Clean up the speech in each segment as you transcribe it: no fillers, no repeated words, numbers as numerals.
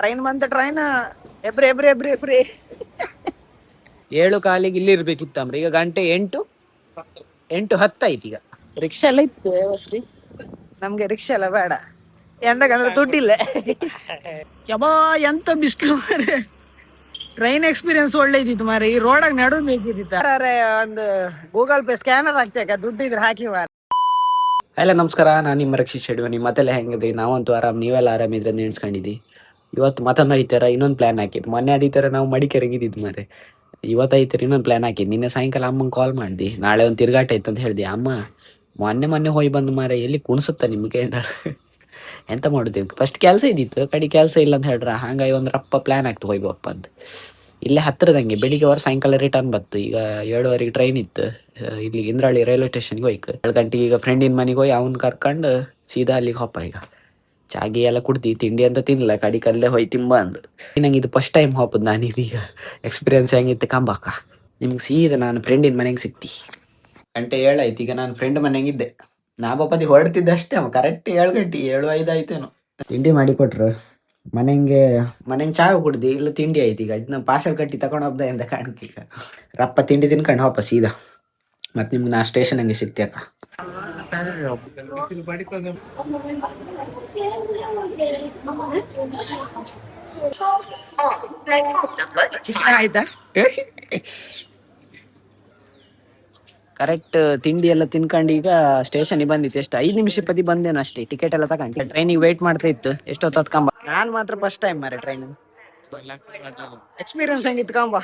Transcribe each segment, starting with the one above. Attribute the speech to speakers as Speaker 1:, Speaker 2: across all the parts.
Speaker 1: Train ಬಂತ train ಎಬ್ರಿ ಎಬ್ರಿ ಎಬ್ರಿ ಎಬ್ರಿ 7:15 ಇಲ್ಲಿ ಇರ್ಬೇಕಿತ್ತಂಬ್ರಿ. ಈಗ ಗಂಟೆ 8:10 ಆಯ್ತು. ಈಗ ರಿಕ್ಷಾ ಎಲ್ಲ ಇತ್ತು ಶ್ರೀ, ನಮ್ಗೆ ರಿಕ್ಷಾ ಎಲ್ಲ ಬೇಡ. ಎಂದಕ್ಕಂದ್ರೆ ದುಡ್ಡಿಲ್ಲ. ಯಬಾ ಎಂತ ಬಿಸ್ಲು ಮಾರೆ. ಟ್ರೈನ್ ಎಕ್ಸ್ಪೀರಿಯನ್ಸ್ ಒಳ್ಳೆ ಇದ್ದಿತ್ತು ಮಾರೆ. ಈ ರೋಡಾಗ ನಡು ಬೇಕಿದ್ದಿತ್ತ. ಒಂದು ಗೂಗಲ್ ಪೇ ಸ್ಕ್ಯಾನರ್ ಹಾಕ್ತೇಕ, ದುಡ್ಡಿದ್ರೆ ಹಾಕಿ ಮಾರ. ಎಲ್ಲ ನಮಸ್ಕಾರ, ನಾನು ನಿಮ್ಮ ರಕ್ಷಿತ್ ಶೆಡ್ವಿ. ನಿಮ್ಮ ಮತ್ತೆಲ್ಲ ಹೆಂಗಿದ್ರಿ? ನಾವಂತೂ ಆರಾಮ್, ನೀವೆಲ್ಲ ಆರಾಮಿದ್ರೆ ನೆನ್ಸ್ಕೊಂಡಿದ್ದಿ. ಇವತ್ತು ಮತ್ತೊಂದು ಐತರ ಇನ್ನೊಂದು ಪ್ಲಾನ್ ಹಾಕಿದ್. ಮೊನ್ನೆ ಅದಿತರ ನಾವು ಮಡಿಕೇರಿಗಿದ್ದು ಮಾರೆ. ಇವತ್ತು ಐತರ ಇನ್ನೊಂದು ಪ್ಲಾನ್ ಹಾಕಿದ್. ನಿನ್ನೆ ಸಾಯಂಕಾಲ ಅಮ್ಮಂಗೆ ಕಾಲ್ ಮಾಡ್ದಿ, ನಾಳೆ ಒಂದು ತಿರ್ಗಾಟ ಐತೆ ಅಂತ ಹೇಳ್ದಿ. ಅಮ್ಮ ಮೊನ್ನೆ ಹೋಗಿ ಬಂದು ಮಾರೆ, ಎಲ್ಲಿ ಕುಣಿಸುತ್ತ ನಿಮ್ಗೆ ಎಂತ ಮಾಡುದು? ಫಸ್ಟ್ ಕೆಲಸ ಇದ್ದಿತ್ತು, ಕಡೆ ಕೆಲಸ ಇಲ್ಲ ಅಂತ ಹೇಳ್ರ. ಹಂಗಾಗಿ ಒಂದು ರಪ್ಪ ಪ್ಲಾನ್ ಆಗ್ತು ಹೋಗ್ಬಪ್ಪ ಅಂತ. ಇಲ್ಲೇ ಹತ್ತಿರದಂಗೆ ಬೆಳಿಗ್ಗೆ ಸಾಯಂಕಾಲ ರಿಟರ್ನ್ ಬತ್ತು. ಈಗ 7:15 ಟ್ರೈನ್ ಇತ್ತು. ಇಲ್ಲಿ ಇಂದ್ರಾಳಿ ರೈಲ್ವೆ ಸ್ಟೇಷನ್ಗೆ ಹೋಯ್ತು. 2 ಗಂಟೆಗೆ ಈಗ ಫ್ರೆಂಡಿನ ಮನೆಗೆ ಹೋಗಿ ಅವ್ನು ಕರ್ಕೊಂಡು ಸೀದಾ ಅಲ್ಲಿಗೆ ಹೋಪ. ಈಗ ಚಾಗಿ ಎಲ್ಲ ಕುಡ್ದು ತಿಂಡಿ ಅಂತ ತಿನ್ನಲ್ಲ, ಕಡಿಕಲ್ಲೇ ಹೋಯ್ ತಿಂಬ ಅಂದು. ನಂಗೆ ಇದು ಫಸ್ಟ್ ಟೈಮ್ ಹೋಗ್ಬೋದು ನಾನು. ಇದೀಗ ಎಕ್ಸ್ಪೀರಿಯನ್ಸ್ ಹೆಂಗಿತ್ತು ಕಂಬಕ್ಕ. ನಿಮ್ಗೆ ಸೀದಾ ನಾನು ಫ್ರೆಂಡಿನ ಮನೆಗೆ ಸಿಕ್ತಿ. ಗಂಟೆ 7 ಆಯ್ತು. ಈಗ ನಾನು ಫ್ರೆಂಡ್ ಮನೆಗಿದ್ದೆ. ನಾ ಬಪ್ಪದಿ ಹೊರಡ್ತಿದ್ದೆ ಅಷ್ಟೇ. ಕರೆಕ್ಟ್ 7 ಗಂಟೆ 7:05 ಆಯ್ತೇನು. ತಿಂಡಿ ಮಾಡಿ ಕೊಟ್ರು ಮನೆಗೆ ಚಾ ಕುಡ್ದು. ಇಲ್ಲ ತಿಂಡಿ ಆಯ್ತು. ಈಗ ಇದನ್ನ ಪಾರ್ಸಲ್ ಕಟ್ಟಿ ತಗೊಂಡು ಹೋಗ್ದ ಅಂತ ಕಾಣಕ್ಕೆ. ಈಗ ರಪ್ಪ ತಿಂಡಿ ತಿನ್ಕೊಂಡು ಹೋಪ ಸೀದಾ. ಮತ್ತೆ ನಿಮ್ಗೆ ನಾ ಸ್ಟೇಷನ್ ಹಂಗೆ ಸಿಕ್ತಿ ಅಕ್ಕ. ಆಯ್ತಾ? ಕರೆಕ್ಟ್ ತಿಂಡಿ ಎಲ್ಲ ತಿನ್ಕೊಂಡು ಈಗ ಸ್ಟೇಷನ್ ಬಂದಿತ್ತು. ಎಷ್ಟು 5 ನಿಮಿಷ ಪದಿ ಬಂದೇನು ಅಷ್ಟೇ. ಟಿಕೆಟ್ ಎಲ್ಲ ತಗೊಂಡು ಟ್ರೈನಿಗೆ ವೇಟ್ ಮಾಡ್ತಾ ಇತ್ತು. ಎಷ್ಟೊತ್ತು ಕಂಬ. ನಾನ್ ಮಾತ್ರ ಫಸ್ಟ್ ಟೈಮ್ ಮಾರೆ ಟ್ರೈನ್ ಎಕ್ಸ್ಪೀರಿಯನ್ಸ್ ಹೆಂಗಿತ್ತು ಕಂಬ.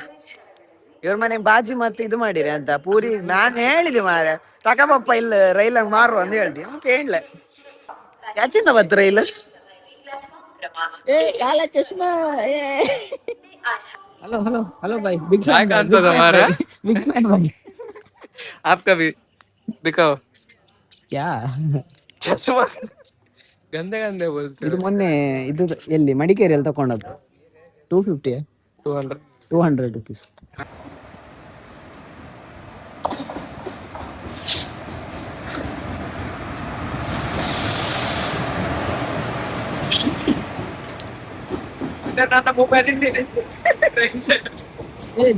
Speaker 1: ಇವ್ರ ಮನೆಗೆ ಬಾಜಿ ಮತ್ತೆ ಇದು ಮಾಡಿರಿ ಅಂತ ಪೂರಿ. ನಾನು ಹೇಳಿದೆ ಮಾರೆ ತಕಬಪ್ಪ ಇಲ್ಲ ರೈಲಾಗ ಮಾರು ಅಂತ ಹೇಳ್ದಿ. ಕೇಳಲೆ ಯಾಚಿಂದ ಬತ್ತು ರೈಲು. ಏ ಕಾಲ ಚಶ್ಮಾ. ಹಲೋ ಹಲೋ ಹಲೋ ಬಾಯ್. ಬಿಗ್ ಮ್ಯಾನ್ ಬಾಯ್.
Speaker 2: आपका भी दिखाओ
Speaker 1: क्या
Speaker 2: चश्मा गंदे गंदे बोलते
Speaker 1: ಇದು ಮೊನ್ನೆ ಇದು ಎಲ್ಲಿ ಮಡಿಕೇರಿಯಲ್ಲಿ ತಕೊಂಡದ್ದು. 250 200 rupees.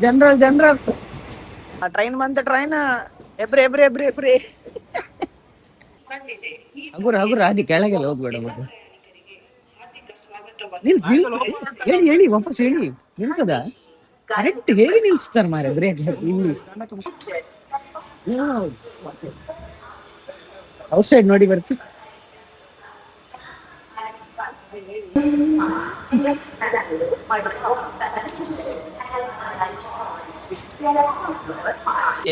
Speaker 1: ಜನರಲ್ ಟ್ರೈನ್ ಬಂತ ಟ್ರೈನ್ ಎಬ್ರಿ ಎಬ್ರಿ ಎಬ್ರಿ ಎಬ್ರಿ. ಹಗುರ ಅದಿ ಕೆಳಗೆಲ್ಲ ಹೋಗ್ಬೇಡ. ಮತ್ತೆ ಹೇಳಿ ವಾಪಸ್ ಹೇಳಿ. ನಿಲ್ತದ ಕರೆಕ್ಟ್ ಹೇಗೆ ನಿಲ್ಸ್ತಾರ ಮಾರೆ ಬ್ರೇಕ್ ಇಲ್ಲಿ. ಔಟ್ ಸೈಡ್ ನೋಡಿ ಬರ್ತಿ.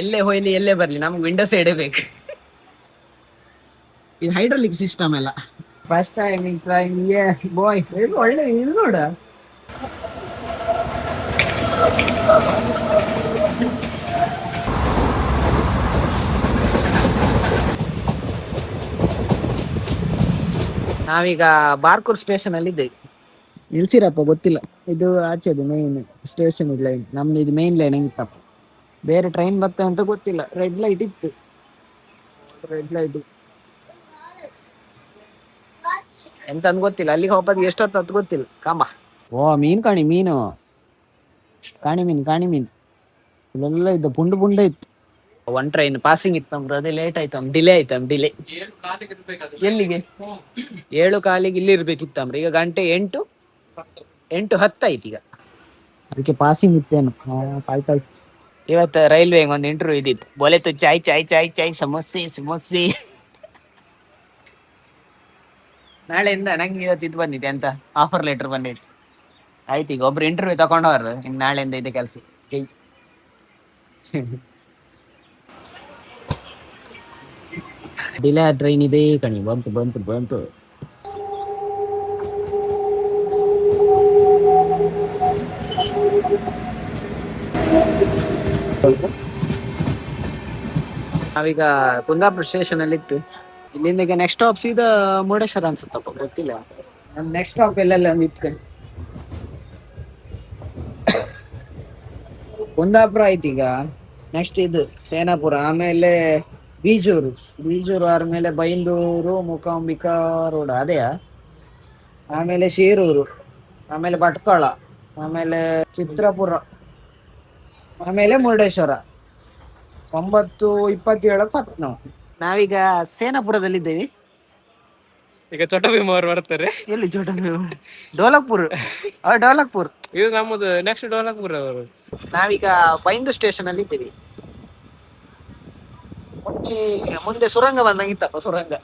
Speaker 1: ಎಲ್ಲೇ ಹೋಯ್ಲಿ ಎಲ್ಲೇ ಬರ್ಲಿ ನಮ್ಗೆ ವಿಂಡೋ ಸೈಡೇ ಬೇಕು. ಇದು ಹೈಡ್ರಾಲಿಕ್ ಸಿಸ್ಟಮ್ ಎಲ್ಲ. ಫಸ್ಟ್ ಟೈಮ್ ಟ್ರೈನ್ ಬಾಯ್. ಇದು ಒಳ್ಳೆ ಇದು ನೋಡ. ನಾವೀಗ ಬಾರ್ಕೂರ್ ಸ್ಟೇಷನ್ ಅಲ್ಲಿ ಇದ್ದೇವೆ. ನಿಲ್ಸಿರಪ್ಪ ಗೊತ್ತಿಲ್ಲ. ಇದು ಆಚೆದು ಮೇನ್ ಸ್ಟೇಷನ್ ಲೈನ್. ನಮ್ದು ಇದು ಮೇನ್ ಲೈನ್ ಹೆಂಗಿತ್ತಪ್ಪ. ಬೇರೆ ಟ್ರೈನ್ ಬರ್ತದೆ ಅಂತ ಗೊತ್ತಿಲ್ಲ. ರೆಡ್ ಲೈಟ್ ಇತ್ತು. ರೆಡ್ ಲೈಟ್ ಎಂತ ಅಂತ ಗೊತ್ತಿಲ್ಲ. ಅಲ್ಲಿಗೆ ಹೋಗೋದು ಎಷ್ಟೊತ್ತು ಅಂತ ಗೊತ್ತಿಲ್ಲ. ಕಾಂಬ ಓ ಮೀನು ಕಾಣಿ ಮೀನು ಇಲ್ಲೆಲ್ಲ ಇದ್ದ ಪುಂಡ ಇತ್ತು. 1 ಟ್ರೈನ್ ಪಾಸಿಂಗ್ ಇತ್ತು ನಮ್ದು. ಅದೇ ಲೇಟ್ ಆಯ್ತು, ಡಿಲೇ ಆಯ್ತು. ಡಿಲೇ ಎಲ್ಲಿಗೆ 7:15 ಇಲ್ಲಿ ಇರ್ಬೇಕಿತ್ತಂಬ್ರಿ. ಈಗ ಗಂಟೆ 8:10 ಆಯ್ತು. ಈಗ ಅದಕ್ಕೆ ಪಾಸಿಂಗ್ ಇತ್ತೇನು ಕಾಯ್ತಾ ಇತ್ತು. ಇವತ್ತು ರೈಲ್ವೆ ಒಂದು ಇಂಟರ್ವ್ಯೂ ಇದ್ದಿತ್ತು. ಬೋಲೆತು ಚಾಯ್ ಚಾಯ್ ಚಾಯ್ ಚಾಯ್ ಸಮೋಸೆ. ನಾಳೆಯಿಂದ ನಂಗೆ ಇವತ್ತು ಇದು ಬಂದಿದೆ ಅಂತ ಆಫರ್ ಲೆಟರ್ ಬಂದಿತ್ತು. ಆಯ್ತು, ಈಗ ಒಬ್ರು ಇಂಟರ್ವ್ಯೂ ತಗೊಂಡವ್ರು. ಇನ್ನು ನಾಳೆಯಿಂದ ಇದೆ ಕೆಲಸ. ಡಿಲೇ ಟ್ರೈನ್ ಇದೆ ಕಣಿ. ಬಂತು. ನಾವೀಗ ಕುಂದಾಪುರ ಸ್ಟೇಷನ್ ಅಲ್ಲಿ ಇತ್ತು. ಇಲ್ಲಿಂದ ಈಗ ನೆಕ್ಸ್ಟ್ ಸ್ಟಾಪ್ ಸೀದಾ ಮುರುಡೇಶ್ವರ ಅನ್ಸುತ್ತಪ್ಪ, ಗೊತ್ತಿಲ್ಲ. ನಮ್ ನೆಕ್ಸ್ಟ್ ಸ್ಟಾಪ್ ಎಲ್ಲೆಲ್ಲ ಇತ್ತು. ಕುಂದಾಪುರ ಆಯ್ತು. ಈಗ ನೆಕ್ಸ್ಟ್ ಇದು ಸೇನಾಪುರ, ಆಮೇಲೆ ಬೀಜೂರು ಆದ್ಮೇಲೆ ಬೈಂದೂರು, ಮೂಕಾಂಬಿಕಾ ರೋಡ್ ಅದೇಯಾ, ಆಮೇಲೆ ಶೀರೂರು, ಆಮೇಲೆ ಭಟ್ಕಳ, ಆಮೇಲೆ ಚಿತ್ರಪುರ, ಆಮೇಲೆ ಮುರುಡೇಶ್ವರ. 9:27 ಹತ್ತು ನಾವು. ನಾವೀಗ ಸೇನಾಪುರದಲ್ಲಿದ್ದೇವೆ.
Speaker 2: ಈಗ ಚೋಟ ಭೀಮ್ ಅವ್ರು ಬರ್ತಾರೆ.
Speaker 1: ಎಲ್ಲಿ ಚೋಟ ಡೋಲಕ್ಪುರ್. ಡೋಲಕ್ಪುರ್
Speaker 2: ಇದು ನಮ್ಮದು ನೆಕ್ಸ್ಟ್ ಡೋಲಕ್ಪುರ್ ಅವರು.
Speaker 1: ನಾವೀಗ ಬೈಂದು ಸ್ಟೇಷನ್ ಅಲ್ಲಿ ಇದ್ದೀವಿ. ಮುಂದೆ ಸುರಂಗ ಬಂದಂಗಿತ್ತಪ್ಪ, ಸುರಂಗ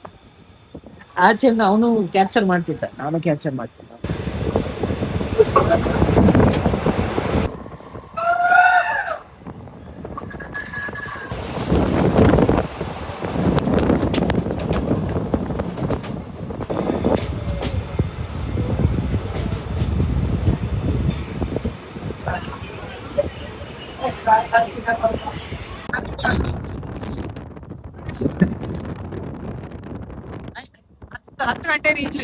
Speaker 1: ಆಚೆಯಿಂದ ಅವನು ಕ್ಯಾಪ್ಚರ್ ಮಾಡ್ತಿದ್ದ, ನಾನು ಕ್ಯಾಪ್ಚರ್ ಮಾಡ್ತಿದ್ದ. ಹತ್ತು ಗಂಟೆ ರೀಚ್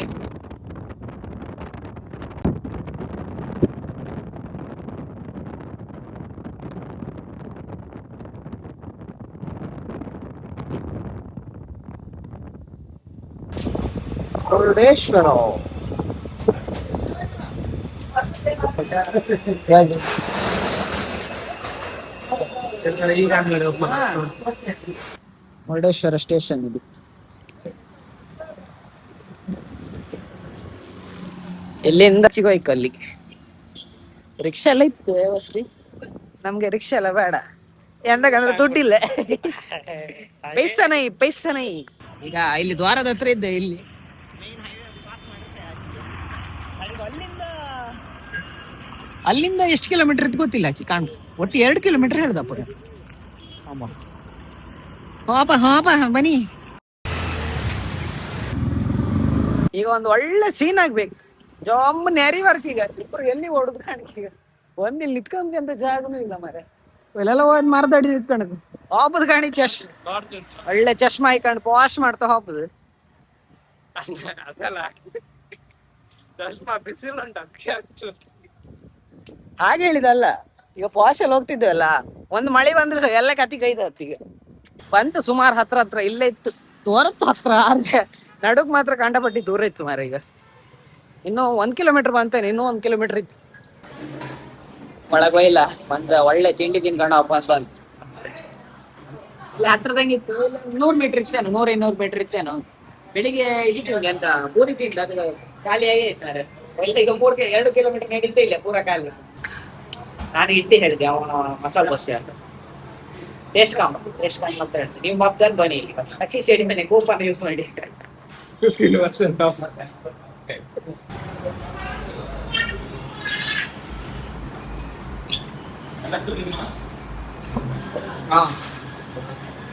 Speaker 1: ಮುರುಡೇಶ್ವರ. ಮುರುಡೇಶ್ವರ ಸ್ಟೇಷನ್ ಇದು. ಎಲ್ಲಿಂದ ಚಿಗೋಯ್ಕ ಅಲ್ಲಿ ರಿಕ್ಷಾ ಎಲ್ಲ ಇತ್ತು ವ್ಯವಸ್ಥೆ. ನಮ್ಗೆ ರಿಕ್ಷಾ ಎಲ್ಲ ಬೇಡ, ಎಂದಕ್ಕಂದ್ರೆ ದುಡ್ಡಿಲ್ಲ. ಪೈಸನೈ. ಈಗ ಇಲ್ಲಿ ದ್ವಾರದ ಹತ್ರ ಇದ್ದೆ. ಇಲ್ಲಿ ಅಲ್ಲಿಂದ ಎಷ್ಟು ಕಿಲೋಮೀಟರ್ ಇತ್ತು ಗೊತ್ತಿಲ್ಲ ಚಿಕಾಣ್. ಒಟ್ಟು 2 ಕಿಲೋಮೀಟರ್ ಹೇಳ್ದಪ್ಪ. ಹಾಪ ಬನ್ನಿ. ಈಗ ಒಂದು ಒಳ್ಳೆ ಸೀನ್ ಆಗ್ಬೇಕು. ಜೊಮ್ಮ ನೆರಿ ವರ್ಕ್. ಈಗ ಇಬ್ಬರು ಎಲ್ಲಿ ಓಡುದು ಕಾಣಿಕೆ. ಈಗ ಇಲ್ಲಿ ನಿತ್ಕೊಂಡ್ಕಂತ ಜಾಗನೂ ಇಲ್ಲ ಮರೆ. ಇಲ್ಲೆಲ್ಲ ಹೋದ್ ಮರದಡಿ ನಿತ್ಕೊಂಡು ಹಾಪದ ಕಾಣಿ ಒಳ್ಳೆ ಚಶ್ಮಾ ಹಾಕೊಂಡು ವಾಶ್ ಮಾಡ್ತಾ ಹಾಪುದು. ಹಾಗೆ ಹೇಳಿದಲ್ಲ. ಈಗ ಪಾಶಲ್ಲಿ ಹೋಗ್ತಿದ್ದೇವಲ್ಲ, ಒಂದು ಮಳೆ ಬಂದ್ರೆ ಎಲ್ಲ ಕತ್ತಿ ಕೈದತ್ತು. ಈಗ ಬಂತು ಸುಮಾರು ಹತ್ರ ಇಲ್ಲೇ ಇತ್ತು. ತೋರತ್ತು ಹತ್ರ ಆದ್ರೆ ನಡುಕ್ ಮಾತ್ರ ಕಂಡಪಟ್ಟಿ ದೂರ ಇತ್ತು ಮಾರ. ಈಗ ಇನ್ನೂ 1 ಕಿಲೋಮೀಟರ್ ಬಂತೇನೆ, ಇನ್ನೂ 1 ಕಿಲೋಮೀಟರ್ ಇತ್ತು. ಒಳಗೋಯ್ಲ್ಲ ಬಂದ ಒಳ್ಳೆ ತಿಂಡಿ ತಿನ್ಕೊಂಡು ವಾಪಸ್ ಬಂತು. ಇಲ್ಲಿ ಹತ್ರದಂಗಿತ್ತು. 100 ಮೀಟರ್ ಇರ್ತೇನೆ, 100-200 ಮೀಟರ್ ಇರ್ತೇನು. ಬೆಳಿಗ್ಗೆ ಇದಿತ್ತು ಅಂತ ಪೂರಿ ತಿಂದು ಅದು ಖಾಲಿಯಾಗೇ ಇದ್ದಾರೆ. ಈಗ 2 ಕಿಲೋಮೀಟರ್ ನಡೀತಾ ಇಲ್ಲ, ಪೂರ ಖಾಲಿ. ನಾನು ಇಡ್ಲಿ ಹೇಳಿದೆ, ಅವನ ಮಸಾಲೆ ದೋಸೆ ಅಂತ. ಟೇಸ್ಟ್ ಕಾಮ್ ಅಂತ ಹೇಳ್ತೀನಿ. ನೀವು ಮಪ್ತಾನೆ ಬನ್ನಿ, ಇಲ್ಲಿ ಅಕ್ಷಿ ಸೇಡಿ ಮನೆ ಕೂಪನ್ ಯೂಸ್ ಮಾಡಿ 15% ಆಫ್.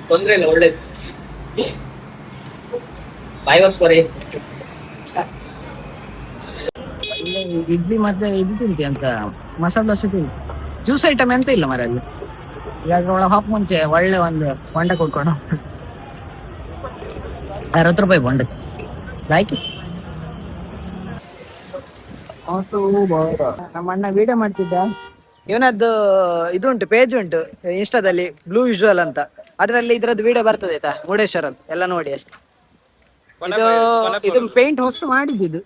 Speaker 1: ತೊಂದ್ರೆ ಇಲ್ಲ, ಒಳ್ಳೇದು. ಬಾಯ್ವರ್ಸ್ ಬರೀ ಇಡ್ಲಿ ಮತ್ತೆ ಇದು ತಿಂತಿ ಅಂತ ಮಸಾಲೆ ದೋಸೆ ತಿಂತಿ. ಜ್ಯೂಸ್ ಐಟಮ್ ಎಂತ ಇಲ್ಲ ಮರ ಅಲ್ಲಿ. ಇವಾಗ ಹಾಪ್ ಮುಂಚೆ ಒಳ್ಳೆ ಒಂದು ಬೊಂಡ ಕೊಟ್ಕೊಂಡು 60 ರೂಪಾಯಿ ಬೊಂಡ. ಲಾಯ್ಕಿ ನಮ್ಮ ಅಣ್ಣ ವಿಡಿಯೋ ಮಾಡ್ತಿದ್ದ. ಇವನದ್ದು ಇದು ಉಂಟು, ಪೇಜ್ ಉಂಟು ಇನ್ಸ್ಟಾದಲ್ಲಿ, ಬ್ಲೂ ವಿಜುವಲ್ ಅಂತ. ಅದ್ರಲ್ಲಿ ಇದ್ರದ್ದು ವಿಡಿಯೋ ಬರ್ತದೆ ಆಯ್ತಾ, ಮುರುಡೇಶ್ವರ ಎಲ್ಲ ನೋಡಿ ಅಷ್ಟೇ. ಇದು ಪೇಂಟ್ ಹೊಸ ಮಾಡಿದ್ದು,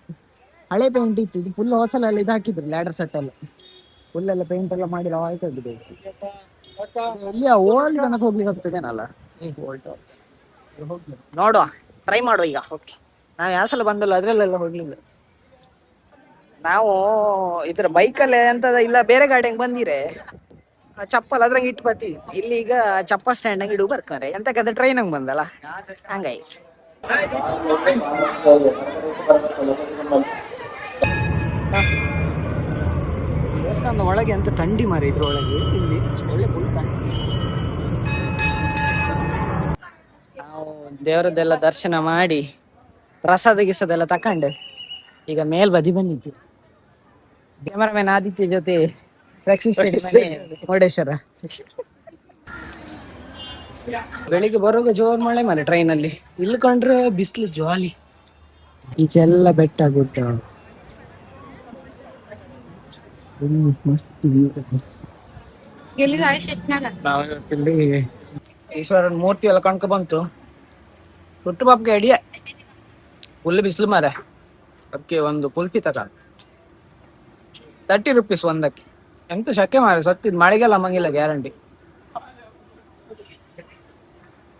Speaker 1: ಹಳೆ ಪೇಂಟ್ ಇತ್ತು. ಇದು ಫುಲ್ ಹೊಸಲೆಲ್ಲ ಇದು ಹಾಕಿದ್ರು, ಲ್ಯಾಡರ್ ಸೆಟ್ ಎಲ್ಲ ಫುಲ್ ಎಲ್ಲ ಪೇಂಟ್ ಎಲ್ಲ ಮಾಡಿ ಆಯ್ತಾಗಿದೆ. ಇಲ್ಲಿ ಓಲ್ಡ್ ತನಕ ಹೋಗ್ಲಿಕ್ಕೆ ಹೋಗ್ತದೇನಲ್ಲ. ನೋಡುವ, ಟ್ರೈ ಮಾಡುವ ಈಗ. ಓಕೆ, ನಾವು ಯಾವ ಸಲ ಬಂದಲ್ಲ ಅದ್ರಲ್ಲೆಲ್ಲ ಹೋಗ್ಲಿಲ್ಲ ನಾವು. ಇದ್ರ ಬೈಕಲ್ಲೇ ಎಂತದ ಇಲ್ಲ, ಬೇರೆ ಗಾಡಿಯಂಗೆ ಬಂದಿರೆ ಚಪ್ಪಲ್ ಅದ್ರಂಗೆ ಇಟ್ಟು ಬತ್ತಿ. ಇಲ್ಲಿ ಈಗ ಚಪ್ಪಲ್ ಸ್ಟ್ಯಾಂಡ್ ಅಂಗಡಿ ಇಡು ಬರ್ತಾರೆ ಎಂತಕ್ಕಂದ್ರೆ ಟ್ರೈನ್ ಹಂಗೆ ಬಂದಲ್ಲ ಹಂಗಾಗಿ. ದೇವಸ್ಥಾನದ ಒಳಗೆ ಅಂತ ಥಂಡಿ ಮಾರಿ, ಇದ್ರೊಳಗೆ ಇಲ್ಲಿ ಒಳ್ಳೆ ಫುಲ್ ಥಂಡಿ. ನಾವು ದೇವರದ್ದೆಲ್ಲ ದರ್ಶನ ಮಾಡಿ ಪ್ರಸಾದ ಗಿಸದೆಲ್ಲ ತಕೊಂಡು ಈಗ ಮೇಲ್ ಬದಿ ಬಂದಿದ್ವಿ. ಕ್ಯಾಮರಾಮನ್ ಆದಿತ್ಯ ಜೊತೆ ಮುರುಡೇಶ್ವರ. ಬೆಳಿಗ್ಗೆ ಬರುವಾಗ ಜೋರ್ ಮಳೆ ಮನೆ ಟ್ರೈನಲ್ಲಿ. ಇಲ್ಲಿ ಕಂಡ್ರೆ ಬಿಸಿಲು ಜಾಲಿ. ಈಚೆಲ್ಲ ಬೆಟ್ಟ ಗುಡ್ಡ, ಮಸ್ತ್ ಈಶ್ವರನ್ ಮೂರ್ತಿ ಎಲ್ಲ ಕಣ್ಕ ಬಂತು. ಹುಟ್ಟು ಪಾಪಕ್ಕೆ ಅಡಿಯ ಫುಲ್ ಬಿಸಿಲು ಮಾರ. ಅದಕ್ಕೆ ಒಂದು ಕುಲ್ಫಿ ತಗೊಂಡು 30 ರೂಪೀಸ್ ಒಂದಕ್ಕೆ. ಎಂತ ಶಕೆ ಮಾರ ಸತ್ತಿದ್ ಮಳೆಗೆಲ್ಲ ಮಂಗಿಲ್ಲ ಗ್ಯಾರಂಟಿ.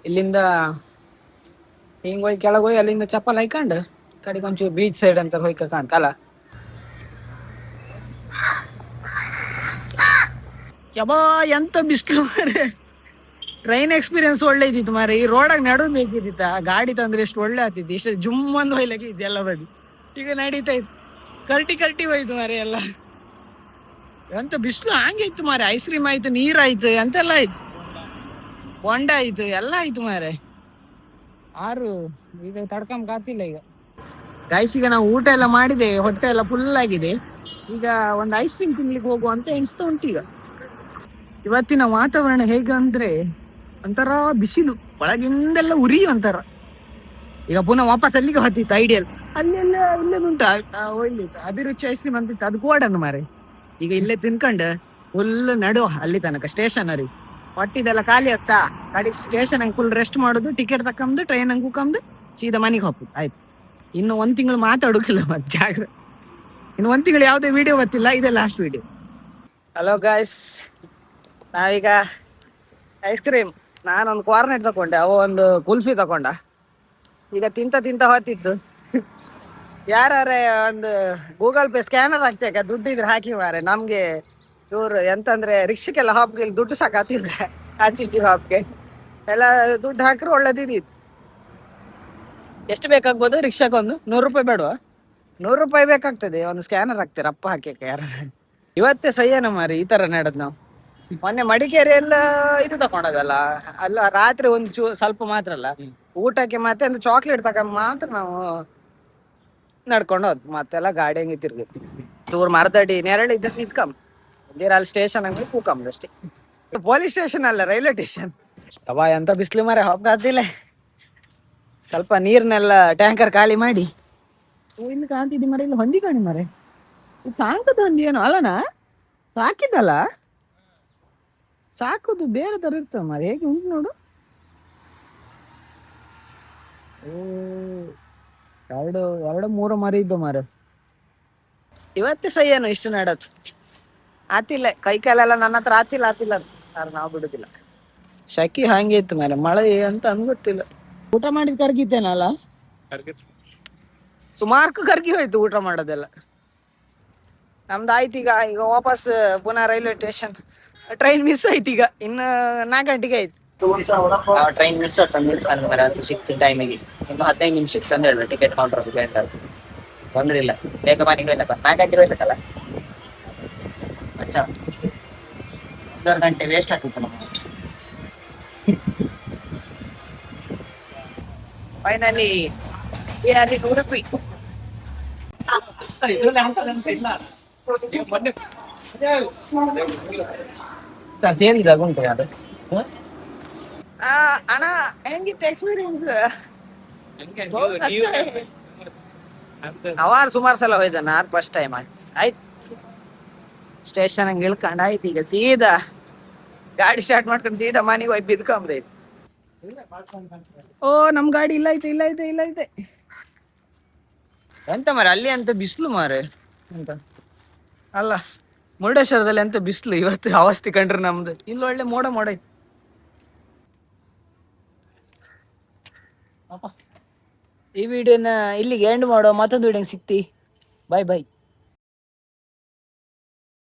Speaker 1: ಇಲ್ಲಿಂದ ಹಿಂಗ್ ಹೋಗಿ ಕೆಳಗೆ ಹೋಗಿ ಅಲ್ಲಿಂದ ಚಪ್ಪಲ್ ಹಾಕೊಂಡು ಕಡೆಗೆ ಒಂಚೂರು ಬೀಚ್ ಸೈಡ್ ಅಂತ ಹೋಗಿ ಕಾಣ್ಕಲ್ಲ. ಯಬಾ ಎಂತ ಬಿಸ್ಲು ಮಾರೆ. ಟ್ರೈನ್ ಎಕ್ಸ್ಪೀರಿಯನ್ಸ್ ಒಳ್ಳೆ ಇದ್ದಿತ್ತು ಮಾರೆ. ಈ ರೋಡಾಗ ನಡು ಬೇಕಿದ್ದಿತ್ತ ಗಾಡಿ ತಂದ್ರೆ ಎಷ್ಟು ಒಳ್ಳೆ ಆಗ್ತಿತ್ತು. ಇಷ್ಟು ಜುಮ್ ಒಂದು ಹೊಯ್ಲಕ್ಕೆ ಇದೆಲ್ಲ ಬದಿ. ಈಗ ನಡೀತಾ ಇತ್ತು ಕರ್ಟಿ ಹೋಯ್ತು ಮಾರೆ ಎಲ್ಲ. ಎಂತ ಬಿಸ್ಲು ಹಂಗೆ ಇತ್ತು ಮಾರೆ. ಐಸ್ ಕ್ರೀಮ್ ಆಯ್ತು, ನೀರಾಯ್ತು, ಎಂತೆಲ್ಲ ಆಯ್ತು, ಹೊಂಡ ಆಯ್ತು, ಎಲ್ಲ ಆಯ್ತು ಮಾರೆ. ಈಗ ತಡ್ಕೊಂಬಾತಿಲ್ಲ ಈಗ. ಗೈಸ್ ಈಗ ನಾವು ಊಟ ಎಲ್ಲ ಮಾಡಿದೆ, ಹೊಟ್ಟೆ ಎಲ್ಲ ಫುಲ್ ಆಗಿದೆ. ಈಗ ಒಂದು ಐಸ್ ಕ್ರೀಮ್ ತಿನ್ಲಿಕ್ಕೆ ಹೋಗುವ ಅಂತ ಎಣಿಸ್ತಾ ಉಂಟು. ಈಗ ಇವತ್ತಿನ ವಾತಾವರಣ ಹೇಗೆ ಅಂದ್ರೆ ಒಂಥರ ಬಿಸಿಲು, ಒಳಗಿಂದೆಲ್ಲ ಉರಿ ಒಂಥರ. ಈಗ ಪುನಃ ವಾಪಸ್ ಅಲ್ಲಿಗೆ ಹತ್ತಿತ್ತು ಐಡಿಯಲ್. ಅಲ್ಲೆಲ್ಲ ಇಲ್ಲೇದುಂಟು ಒಳ್ಳಿತ್ತು ಅಭಿರುಚಿ ಐಸ್ ಕ್ರೀಮ್ ಅಂತಿತ್ತು, ಅದು ಗೋಡನ್ನು ಮಾರೆ. ಈಗ ಇಲ್ಲೇ ತಿನ್ಕೊಂಡು ಫುಲ್ ನಡುವ ಅಲ್ಲಿ ತನಕ ಸ್ಟೇಷನರಿ. ಹೊಟ್ಟಿದೆಲ್ಲ ಖಾಲಿ ಆಗ್ತಾ ಗಾಡಿ ಸ್ಟೇಷನ್ ಹಂಗೆ ಫುಲ್ ರೆಸ್ಟ್ ಮಾಡೋದು, ಟಿಕೆಟ್ ತಕೊಂಬದು ಟ್ರೈನ್ ಹಂಗೆ ಕೂಕಂದು ಸೀದಾ ಮನೆಗೆ ಹೋಗ್ಬೋದು. ಆಯ್ತು, ಇನ್ನು 1 ತಿಂಗಳು ಮಾತಾಡೋಕಿಲ್ಲ ಮತ್ತೆ ಜಾಗ್ರ. ಇನ್ನು 1 ತಿಂಗಳು ಯಾವುದೇ ವಿಡಿಯೋ ಗೊತ್ತಿಲ್ಲ, ಇದೇ ಲಾಸ್ಟ್ ವಿಡಿಯೋ. ಹಲೋ ಗಾಯ್ಸ್, ನಾವೀಗ ಐಸ್ ಕ್ರೀಮ್, ನಾನೊಂದು ಕಾರ್ನೆಟ್ ತಗೊಂಡೆ, ಅವ ಒಂದು ಕುಲ್ಫಿ ತಗೊಂಡ. ಈಗ ತಿಂತ ಹೊತ್ತಿತ್ತು. ಯಾರೇ ಒಂದು ಗೂಗಲ್ ಪೇ ಸ್ಕ್ಯಾನರ್ ಹಾಕ್ತೇಕ ದುಡ್ಡಿದ್ರೆ ಹಾಕಿ ಮಾರೆ. ನಮ್ಗೆ ಇವ್ರು ಎಂತಂದ್ರೆ ರಿಕ್ಷಕ್ಕೆಲ್ಲ ಹಾಪ್ಗೆ ದುಡ್ಡು ಸಾಕಾತಿಲ್ಲ, ಆಚೀಚಿ ಹಾಪ್ಗೆ ಎಲ್ಲ ದುಡ್ಡು ಹಾಕಿದ್ರೆ ಒಳ್ಳೇದಿತ್ತು. ಎಷ್ಟು ಬೇಕಾಗ್ಬೋದು ರಿಕ್ಷಾಕ್ಕೊಂದು? 100 ರೂಪಾಯಿ ಬೇಡವಾ? 100 ರೂಪಾಯಿ ಬೇಕಾಗ್ತದೆ. ಒಂದು ಸ್ಕ್ಯಾನರ್ ಹಾಕ್ತಾರೆ ಅಪ್ಪ ಹಾಕ್ಯಕ್ಕೆ ಯಾರು. ಇವತ್ತೇ ಸಹ್ಯನ ಮಾರಿ ಈ ತರ ನಡೆದ್ ನಾವು. ಮೊನ್ನೆ ಮಡಿಕೇರಿ ಎಲ್ಲ ಇದು ತಕೊಂಡದಲ್ಲ, ಅಲ್ಲ ರಾತ್ರಿ ಒಂದು ಸ್ವಲ್ಪ ಮಾತ್ರ ಅಲ್ಲ ಊಟಕ್ಕೆ, ಮತ್ತೆ ಒಂದು ಚಾಕ್ಲೇಟ್ ತಗೊಂಡ್ ಮಾತ್ರ ನಾವು ನಡ್ಕೊಂಡು ಹೋದ್. ಮತ್ತೆಲ್ಲ ಗಾಡಿ ಹಂಗೆ ತಿರ್ಗಿತ್ತು. ದೂರ ಮರದಡಿ ನೆರಳು ಇದ್ದ ನಿತ್ಕಂಬ ಅಲ್ಲಿ ಸ್ಟೇಷನ್ ಹಂಗೆ ಕೂಕಂಬ ಅಷ್ಟೇ. ಪೊಲೀಸ್ ಸ್ಟೇಷನ್ ಅಲ್ಲ, ರೈಲ್ವೆ ಸ್ಟೇಷನ್. ಅವ ಎಂತ ಬಿಸಿಲು ಮಾರೆ, ಹೋಗ್ದಿಲ್ಲ. ಸ್ವಲ್ಪ ನೀರ್ನೆಲ್ಲ ಟ್ಯಾಂಕರ್ ಖಾಲಿ ಮಾಡಿ ಇಲ್ಲಿ ಕಾಣ್ತಿದ್ದಿ ಮರ. ಇಲ್ಲಿ ಹೊಂದಿ ಕಾಣಿ ಮರೆ, ಇದು ಸಾಂಕದ ಹೊಂದಿ ಏನೋ ಅಲ್ಲನಾ? ಸಾಕಿದ್ದಲ್ಲ, ಸಾಕುದು ಬೇರೆ ತರ ಇರ್ತದೆ ಮಾರೆ. ಹೇಗೆ ಉಂಟು ನೋಡು. ಎರಡು 3 ಮರಿ ಇದ್ದು ಮಾರೆ. ಇವತ್ತೇ ಸಹ್ಯನು ಇಷ್ಟು ನಡತ್ ಆತಿಲ್ಲ. ಕೈ ಕಾಲೆಲ್ಲ ನನ್ನ ಹತ್ರ ಆತಿಲ್ಲ ನಾವು ಬಿಡುದಿಲ್ಲ. ಶಕಿ ಹಂಗೆ ಇತ್ತು ಮಾರೆ, ಮಳೆ ಅಂತ ಅನ್ಗೊತ್ತಿಲ್ಲ. ಊಟ ಮಾಡಿದ್ ಕರ್ಗಿದ್ದೇನಲ್ಲ, ಸುಮಾರು ಕರ್ಗಿ ಹೋಯ್ತು ಊಟ ಮಾಡೋದೆಲ್ಲ. ನಮ್ದು ಆಯ್ತು. ಈಗ ವಾಪಸ್ ಪುನಃ ರೈಲ್ವೆ ಸ್ಟೇಷನ್. ಟ್ರೈನ್ ಮಿಸ್ ಆಯ್ತು. ಈಗ ಇನ್ನು 4 ಗಂಟೆಗೆ ಆಯ್ತು ಟ್ರೈನ್ ಮಿಸ್ ಆಯ್ತು. ಅದು ಸಿಕ್ತು ಟೈಮಿಗೆ. ಇನ್ನು 15 ನಿಮಿಷಕ್ಕೆ ತಂದು ಹೇಳ ಟಿಕೆಟ್ ಕೌಂಟರ್ ತೊಂದ್ರೆ ಇಲ್ಲ, ಬೇಗ ಮನೆಗೆ ಹೋಗ್ಲಕ್ಕ. 4 ಗಂಟೆಗೆ ಹೋಗ್ಬೇಕಲ್ಲ ಅಚ್ಚಾ, 1.5 ಗಂಟೆ ವೇಸ್ಟ್ ಆಗ್ತಿತ್ತು ನಮಗೆ. ಫೈನಲಿ ಉಡುಪಿ. ಅಣ್ಣ ಹೆಂಗಿತ್ತು ಎಕ್ಸ್ಪೀರಿಯನ್ಸ್? ಅವಾರು ಸುಮಾರು ಸಲ ಹೋಯ್ದ, ನಾನು ಫಸ್ಟ್ ಟೈಮ್ ಆಯ್ತು. ಸ್ಟೇಷನ್ ಹಂಗೆ ಇಳ್ಕೊಂಡು ಆಯ್ತು. ಈಗ ಸೀದಾ ಗಾಡಿ ಸ್ಟಾರ್ಟ್ ಮಾಡ್ಕೊಂಡು ಸೀದಾ ಮನೆಗೆ ಹೋಗಿ ಬಿದ್ಕೊಂಬೈತಿ. ಓ ನಮ್ ಗಾಡಿ ಇಲ್ಲ ಐತೆ. ಎಂತ ಮಾರೆ ಅಲ್ಲಿ ಅಂತ ಬಿಸಿಲು ಮಾರೆ ಅಂತ ಅಲ್ಲ. ಮುರುಡೇಶ್ವರದಲ್ಲಿ ಎಂತ ಬಿಸಿಲು ಇವತ್ತು ಅವಸ್ಥೆ ಕಂಡ್ರೆ ನಮ್ದು. ಇಲ್ಲಿ ಒಳ್ಳೆ ಮೋಡ ಐತಿ. ಈ ವಿಡಿಯೋನ ಇಲ್ಲಿಗೆ ಎಂಡ್ ಮಾಡೋ. ಮತ್ತೊಂದು ವಿಡಿಯೋ ಸಿಕ್ತಿ. ಬಾಯ್.